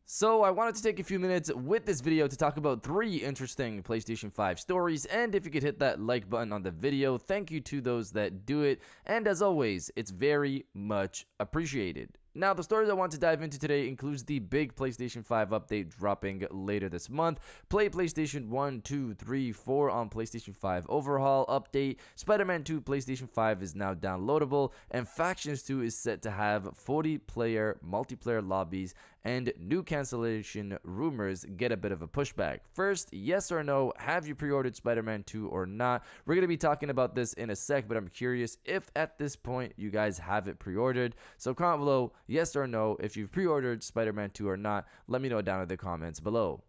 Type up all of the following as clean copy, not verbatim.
So I wanted to take a few minutes with this video to talk about 3 interesting PlayStation 5 stories, and if you could hit that like button on the video, thank you to those that do it, and as always, it's very much appreciated. Now, the stories I want to dive into today includes the big PlayStation 5 update dropping later this month, play PlayStation 1, 2, 3, 4 on PlayStation 5 Overhaul update, Spider-Man 2 PlayStation 5 is now downloadable, and Factions 2 is set to have 40-player multiplayer lobbies, and new cancellation rumors get a bit of a pushback. First, yes or no, have you pre-ordered Spider-Man 2 or not? We're going to be talking about this in a sec, but I'm curious if at this point you guys have it pre-ordered. So comment below, yes or no, if you've pre-ordered Spider-Man 2 or not. Let me know down in the comments below.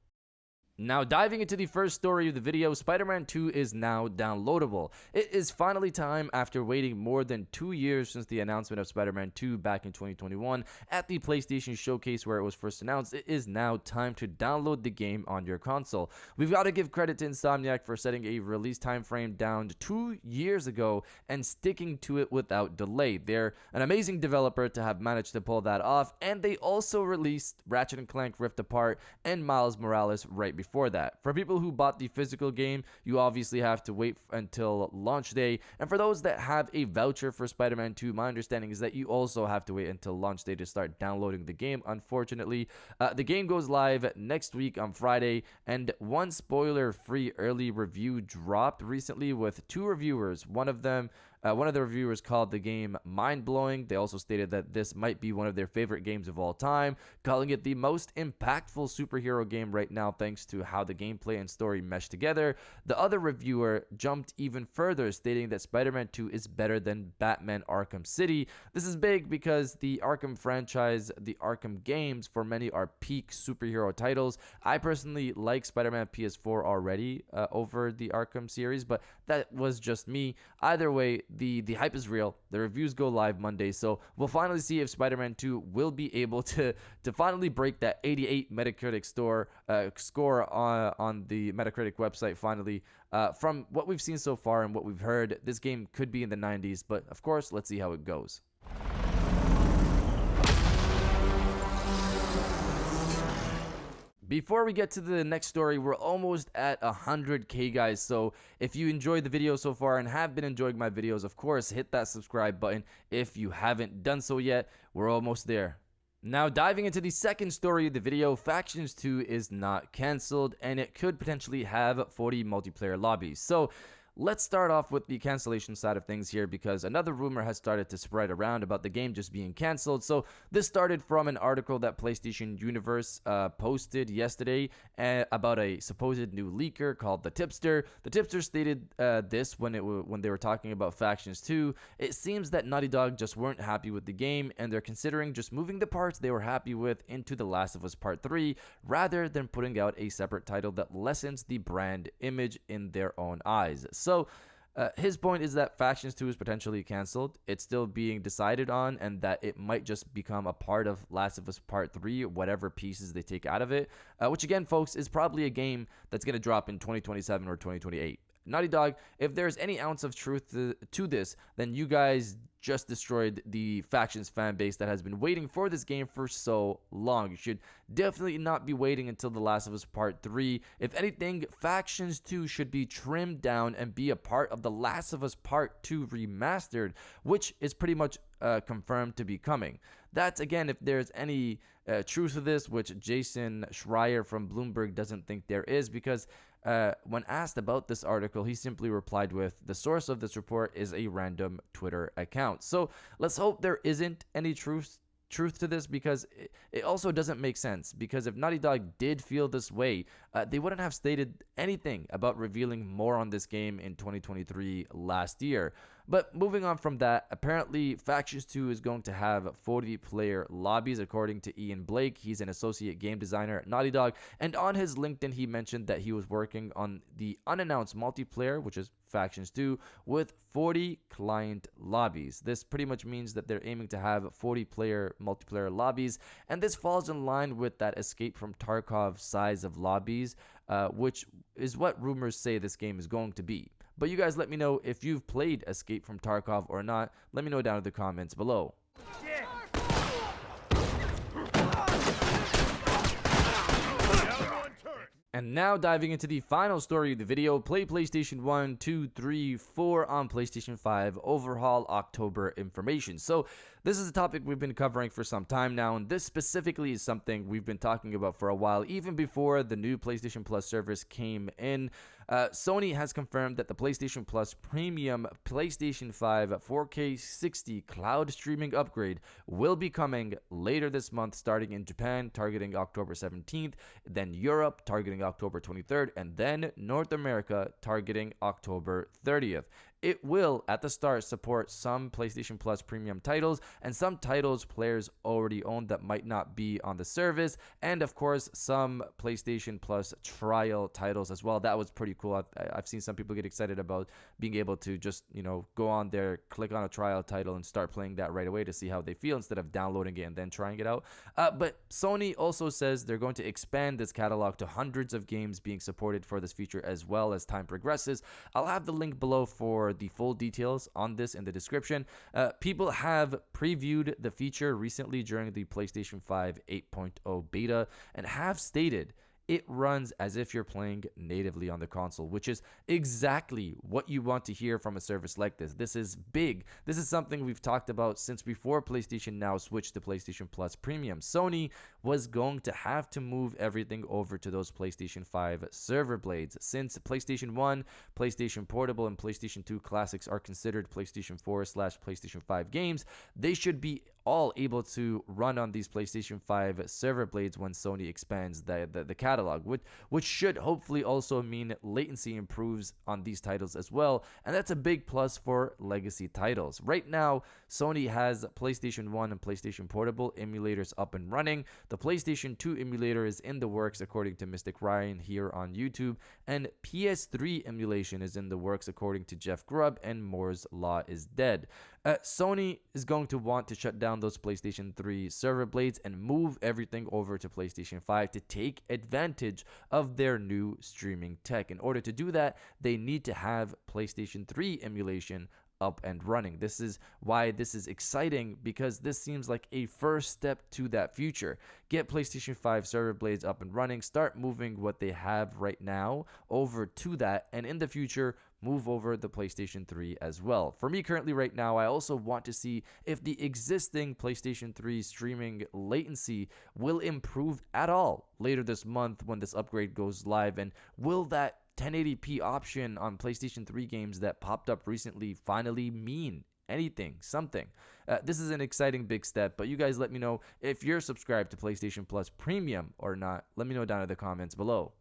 Now, diving into the first story of the video, Spider-Man 2 is now downloadable. It is finally time after waiting more than 2 years since the announcement of Spider-Man 2 back in 2021 at the PlayStation Showcase where it was first announced. It is now time to download the game on your console. We've got to give credit to Insomniac for setting a release time frame down 2 years ago and sticking to it without delay. They're an amazing developer to have managed to pull that off, and they also released Ratchet & Clank Rift Apart and Miles Morales right before that. For people who bought the physical game, you obviously have to wait until launch day, and for those that have a voucher for Spider-Man 2, my understanding is that you also have to wait until launch day to start downloading the game. Unfortunately, the game goes live next week on Friday, and one spoiler-free early review dropped recently with 2 reviewers. One of the reviewers called the game mind-blowing. They also stated that this might be one of their favorite games of all time, calling it the most impactful superhero game right now thanks to how the gameplay and story mesh together. The other reviewer jumped even further, stating that Spider-Man 2 is better than Batman Arkham City. This is big because the Arkham franchise, the Arkham games, for many are peak superhero titles. I personally like Spider-Man PS4 already over the Arkham series, but that was just me. Either way, the hype is real. The reviews go live Monday, so we'll finally see if Spider-Man 2 will be able to finally break that 88 Metacritic score on the Metacritic website finally. From what we've seen so far and what we've heard, this game could be in the 90s, but of course, let's see how it goes. Before we get to the next story, we're almost at 100k, guys, so if you enjoyed the video so far and have been enjoying my videos, of course, hit that subscribe button. If you haven't done so yet, we're almost there. Now, diving into the second story of the video, Factions 2 is not cancelled, and it could potentially have 40 multiplayer lobbies. So let's start off with the cancellation side of things here, because another rumor has started to spread around about the game just being canceled. So this started from an article that PlayStation Universe posted yesterday about a supposed new leaker called the Tipster. The Tipster stated this when they were talking about Factions 2. It seems that Naughty Dog just weren't happy with the game, and they're considering just moving the parts they were happy with into The Last of Us Part 3 rather than putting out a separate title that lessens the brand image in their own eyes. So his point is that Factions 2 is potentially canceled. It's still being decided on, and that it might just become a part of Last of Us Part 3, whatever pieces they take out of it, which again, folks, is probably a game that's going to drop in 2027 or 2028. Naughty Dog, if there's any ounce of truth to this, then you guys just destroyed the Factions fan base that has been waiting for this game for so long. You should definitely not be waiting until The Last of Us Part 3. If anything, Factions 2 should be trimmed down and be a part of The Last of Us Part 2 Remastered, which is pretty much confirmed to be coming. That's, again, if there's any truth to this, which Jason Schreier from Bloomberg doesn't think there is, because when asked about this article, he simply replied with, "The source of this report is a random Twitter account." So let's hope there isn't any truth to this, because it also doesn't make sense, because if Naughty Dog did feel this way, they wouldn't have stated anything about revealing more on this game in 2023 last year. But moving on from that, apparently Factions 2 is going to have 40-player lobbies, according to Ian Blake. He's an associate game designer at Naughty Dog, and on his LinkedIn, he mentioned that he was working on the unannounced multiplayer, which is Factions 2, with 40 client lobbies. This pretty much means that they're aiming to have 40-player multiplayer lobbies, and this falls in line with that Escape from Tarkov size of lobbies, which is what rumors say this game is going to be. But you guys let me know if you've played Escape from Tarkov or not. Let me know down in the comments below. And now diving into the final story of the video, play PlayStation 1, 2, 3, 4 on PlayStation 5 Overhaul October information. So this is a topic we've been covering for some time now, and this specifically is something we've been talking about for a while, even before the new PlayStation Plus service came in. Sony has confirmed that the PlayStation Plus Premium PlayStation 5 4K 60 cloud streaming upgrade will be coming later this month, starting in Japan, targeting October 17th, then Europe, targeting October 23rd, and then North America, targeting October 30th. It will, at the start, support some PlayStation Plus premium titles and some titles players already own that might not be on the service, and of course, some PlayStation Plus trial titles as well. That was pretty cool. I've seen some people get excited about being able to just, go on there, click on a trial title, and start playing that right away to see how they feel instead of downloading it and then trying it out. But Sony also says they're going to expand this catalog to hundreds of games being supported for this feature as well as time progresses. I'll have the link below for the full details on this in the description. People have previewed the feature recently during the PlayStation 5 8.0 beta and have stated it runs as if you're playing natively on the console, which is exactly what you want to hear from a service like this. This is big. This is something we've talked about since before PlayStation Now switched to PlayStation Plus Premium. Sony was going to have to move everything over to those PlayStation 5 server blades. Since PlayStation 1, PlayStation Portable, and PlayStation 2 Classics are considered PlayStation 4/PlayStation 5 games, they should be all able to run on these PlayStation 5 server blades when Sony expands the catalog, which should hopefully also mean latency improves on these titles as well, and that's a big plus for legacy titles. Right now, Sony has PlayStation 1 and PlayStation Portable emulators up and running. The PlayStation 2 emulator is in the works according to Mystic Ryan here on YouTube, and PS3 emulation is in the works according to Jeff Grubb, and Moore's Law is dead. Sony is going to want to shut down those PlayStation 3 server blades and move everything over to PlayStation 5 to take advantage of their new streaming tech. In order to do that, they need to have PlayStation 3 emulation up and running. This is why this is exciting, because this seems like a first step to that future. Get PlayStation 5 server blades up and running, start moving what they have right now over to that, and in the future, move over the PlayStation 3 as well. For me currently right now, I also want to see if the existing PlayStation 3 streaming latency will improve at all later this month when this upgrade goes live, and will that 1080p option on PlayStation 3 games that popped up recently finally mean anything, something. This is an exciting big step, but you guys let me know if you're subscribed to PlayStation Plus Premium or not. Let me know down in the comments below.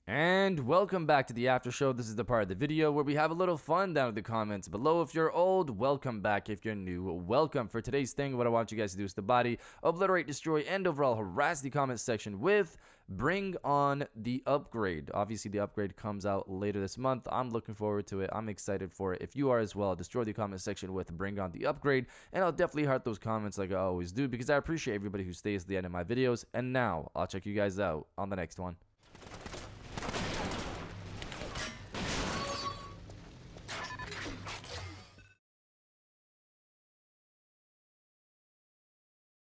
And welcome back to the after show. This is the part of the video where we have a little fun down in the comments below. If you're old, welcome back. If you're new, welcome. For today's thing, what I want you guys to do is to body, obliterate, destroy, and overall harass the comment section with Bring On the Upgrade. Obviously, the upgrade comes out later this month. I'm looking forward to it. I'm excited for it. If you are as well, destroy the comment section with Bring On the Upgrade, and I'll definitely heart those comments like I always do, because I appreciate everybody who stays to the end of my videos. And now, I'll check you guys out on the next one.